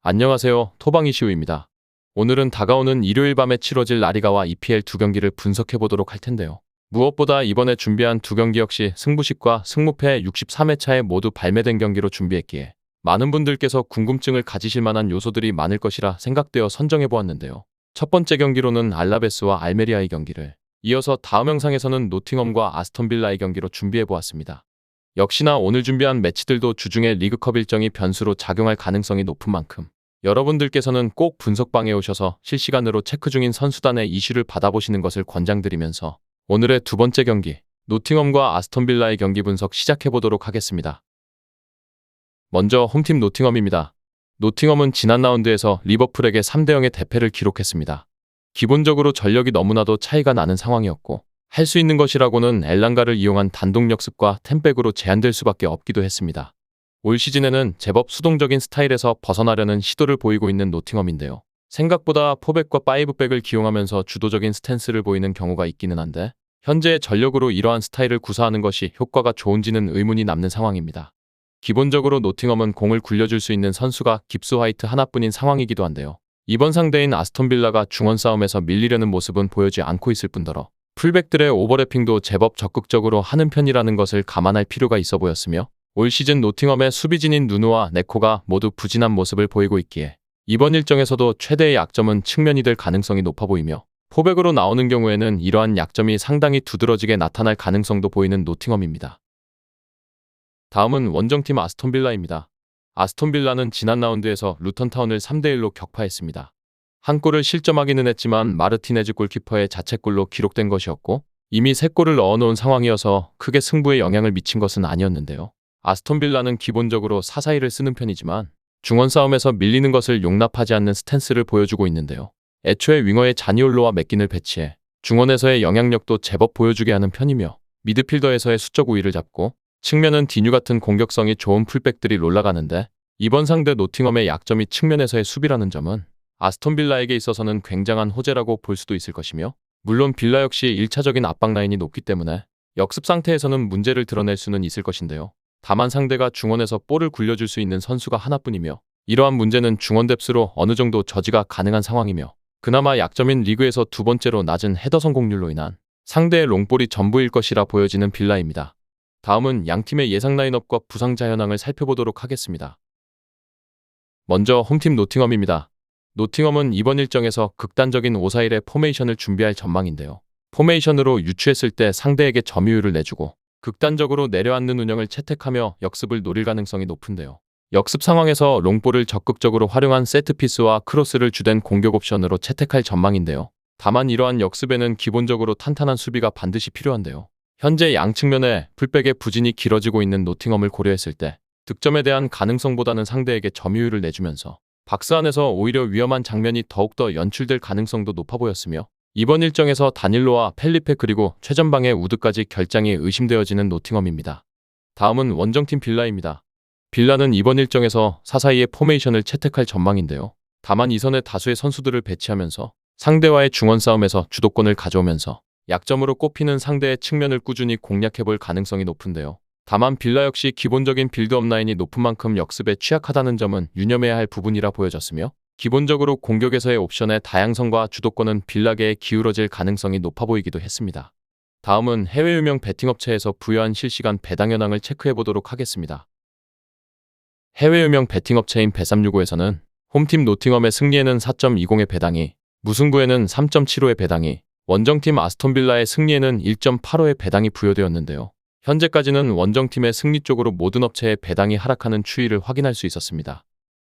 안녕하세요. 토방이시우입니다. 오늘은 다가오는 일요일 밤에 치러질 라리가와 EPL 두 경기를 분석해 보도록 할 텐데요. 무엇보다 이번에 준비한 두 경기 역시 승부식과 승무패 63회차에 모두 발매된 경기로 준비했기에 많은 분들께서 궁금증을 가지실 만한 요소들이 많을 것이라 생각되어 선정해 보았는데요. 첫 번째 경기로는 알라베스와 알메리아의 경기를, 이어서 다음 영상에서는 노팅엄과 아스톤빌라의 경기로 준비해 보았습니다. 역시나 오늘 준비한 매치들도 주중에 리그컵 일정이 변수로 작용할 가능성이 높은 만큼 여러분들께서는 꼭 분석방에 오셔서 실시간으로 체크 중인 선수단의 이슈를 받아보시는 것을 권장드리면서 오늘의 두 번째 경기, 노팅엄과 아스톤빌라의 경기 분석 시작해보도록 하겠습니다. 먼저 홈팀 노팅엄입니다. 노팅엄은 지난 라운드에서 리버풀에게 3대0의 대패를 기록했습니다. 기본적으로 전력이 너무나도 차이가 나는 상황이었고 할 수 있는 것이라고는 엘랑가를 이용한 단독 역습과 템백으로 제한될 수밖에 없기도 했습니다. 올 시즌에는 제법 수동적인 스타일에서 벗어나려는 시도를 보이고 있는 노팅엄인데요. 생각보다 포백과 파이브백을 기용하면서 주도적인 스탠스를 보이는 경우가 있기는 한데 현재의 전력으로 이러한 스타일을 구사하는 것이 효과가 좋은지는 의문이 남는 상황입니다. 기본적으로 노팅엄은 공을 굴려줄 수 있는 선수가 깁스 화이트 하나뿐인 상황이기도 한데요. 이번 상대인 아스톤빌라가 중원 싸움에서 밀리려는 모습은 보여지 않고 있을 뿐더러 풀백들의 오버래핑도 제법 적극적으로 하는 편이라는 것을 감안할 필요가 있어 보였으며 올 시즌 노팅엄의 수비진인 누누와 네코가 모두 부진한 모습을 보이고 있기에 이번 일정에서도 최대의 약점은 측면이 될 가능성이 높아 보이며 포백으로 나오는 경우에는 이러한 약점이 상당히 두드러지게 나타날 가능성도 보이는 노팅엄입니다. 다음은 원정팀 아스톤빌라입니다. 아스톤빌라는 지난 라운드에서 루턴타운을 3대1로 격파했습니다. 한 골을 실점하기는 했지만 마르티네즈 골키퍼의 자책골로 기록된 것이었고 이미 3골을 넣어놓은 상황이어서 크게 승부에 영향을 미친 것은 아니었는데요. 아스톤빌라는 기본적으로 사사이를 쓰는 편이지만 중원 싸움에서 밀리는 것을 용납하지 않는 스탠스를 보여주고 있는데요. 애초에 윙어의 자니올로와 맥긴을 배치해 중원에서의 영향력도 제법 보여주게 하는 편이며 미드필더에서의 수적 우위를 잡고 측면은 디뉴 같은 공격성이 좋은 풀백들이 올라가는데 이번 상대 노팅엄의 약점이 측면에서의 수비라는 점은 아스톤빌라에게 있어서는 굉장한 호재라고 볼 수도 있을 것이며 물론 빌라 역시 1차적인 압박 라인이 높기 때문에 역습 상태에서는 문제를 드러낼 수는 있을 것인데요. 다만 상대가 중원에서 볼을 굴려줄 수 있는 선수가 하나뿐이며 이러한 문제는 중원 뎁스로 어느 정도 저지가 가능한 상황이며 그나마 약점인 리그에서 두 번째로 낮은 헤더 성공률로 인한 상대의 롱볼이 전부일 것이라 보여지는 빌라입니다. 다음은 양팀의 예상 라인업과 부상자 현황을 살펴보도록 하겠습니다. 먼저 홈팀 노팅엄입니다. 노팅엄은 이번 일정에서 극단적인 5-4-1의 포메이션을 준비할 전망인데요. 포메이션으로 유추했을 때 상대에게 점유율을 내주고 극단적으로 내려앉는 운영을 채택하며 역습을 노릴 가능성이 높은데요. 역습 상황에서 롱볼을 적극적으로 활용한 세트피스와 크로스를 주된 공격 옵션으로 채택할 전망인데요. 다만 이러한 역습에는 기본적으로 탄탄한 수비가 반드시 필요한데요. 현재 양측면에 풀백의 부진이 길어지고 있는 노팅엄을 고려했을 때 득점에 대한 가능성보다는 상대에게 점유율을 내주면서 박스 안에서 오히려 위험한 장면이 더욱더 연출될 가능성도 높아 보였으며 이번 일정에서 다닐로와 펠리페 그리고 최전방의 우드까지 결장이 의심되어지는 노팅엄입니다. 다음은 원정팀 빌라입니다. 빌라는 이번 일정에서 사사이의 포메이션을 채택할 전망인데요. 다만 이선에 다수의 선수들을 배치하면서 상대와의 중원 싸움에서 주도권을 가져오면서 약점으로 꼽히는 상대의 측면을 꾸준히 공략해볼 가능성이 높은데요. 다만 빌라 역시 기본적인 빌드업 라인이 높은 만큼 역습에 취약하다는 점은 유념해야 할 부분이라 보여졌으며 기본적으로 공격에서의 옵션의 다양성과 주도권은 빌라계에 기울어질 가능성이 높아 보이기도 했습니다. 다음은 해외 유명 베팅업체에서 부여한 실시간 배당 현황을 체크해보도록 하겠습니다. 해외 유명 베팅업체인 bet365에서는 홈팀 노팅엄의 승리에는 4.20의 배당이, 무승부에는 3.75의 배당이, 원정팀 아스톤빌라의 승리에는 1.85의 배당이 부여되었는데요. 현재까지는 원정팀의 승리 쪽으로 모든 업체의 배당이 하락하는 추이를 확인할 수 있었습니다.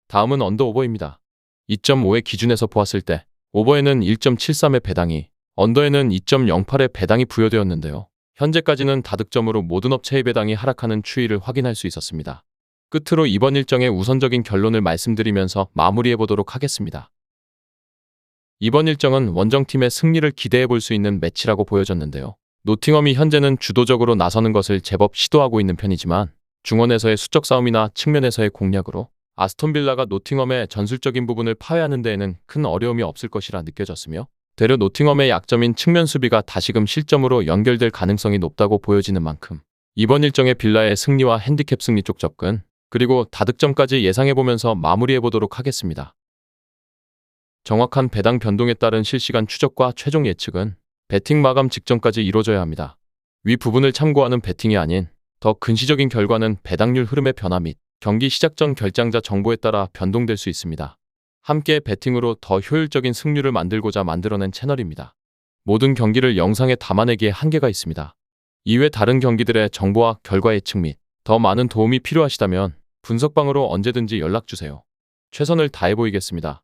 다음은 언더오버입니다. 2.5의 기준에서 보았을 때 오버에는 1.73의 배당이, 언더에는 2.08의 배당이 부여되었는데요. 현재까지는 다득점으로 모든 업체의 배당이 하락하는 추이를 확인할 수 있었습니다. 끝으로 이번 일정의 우선적인 결론을 말씀드리면서 마무리해보도록 하겠습니다. 이번 일정은 원정팀의 승리를 기대해볼 수 있는 매치라고 보여졌는데요. 노팅엄이 현재는 주도적으로 나서는 것을 제법 시도하고 있는 편이지만 중원에서의 수적 싸움이나 측면에서의 공략으로 아스톤빌라가 노팅엄의 전술적인 부분을 파괴하는 데에는 큰 어려움이 없을 것이라 느껴졌으며 되려 노팅엄의 약점인 측면 수비가 다시금 실점으로 연결될 가능성이 높다고 보여지는 만큼 이번 일정의 빌라의 승리와 핸디캡 승리 쪽 접근, 그리고 다득점까지 예상해보면서 마무리해보도록 하겠습니다. 정확한 배당 변동에 따른 실시간 추적과 최종 예측은 배팅 마감 직전까지 이루어져야 합니다. 위 부분을 참고하는 배팅이 아닌 더 근시적인 결과는 배당률 흐름의 변화 및 경기 시작 전 결장자 정보에 따라 변동될 수 있습니다. 함께 배팅으로 더 효율적인 승률을 만들고자 만들어낸 채널입니다. 모든 경기를 영상에 담아내기에 한계가 있습니다. 이외 다른 경기들의 정보와 결과 예측 및 더 많은 도움이 필요하시다면 분석방으로 언제든지 연락주세요. 최선을 다해 보이겠습니다.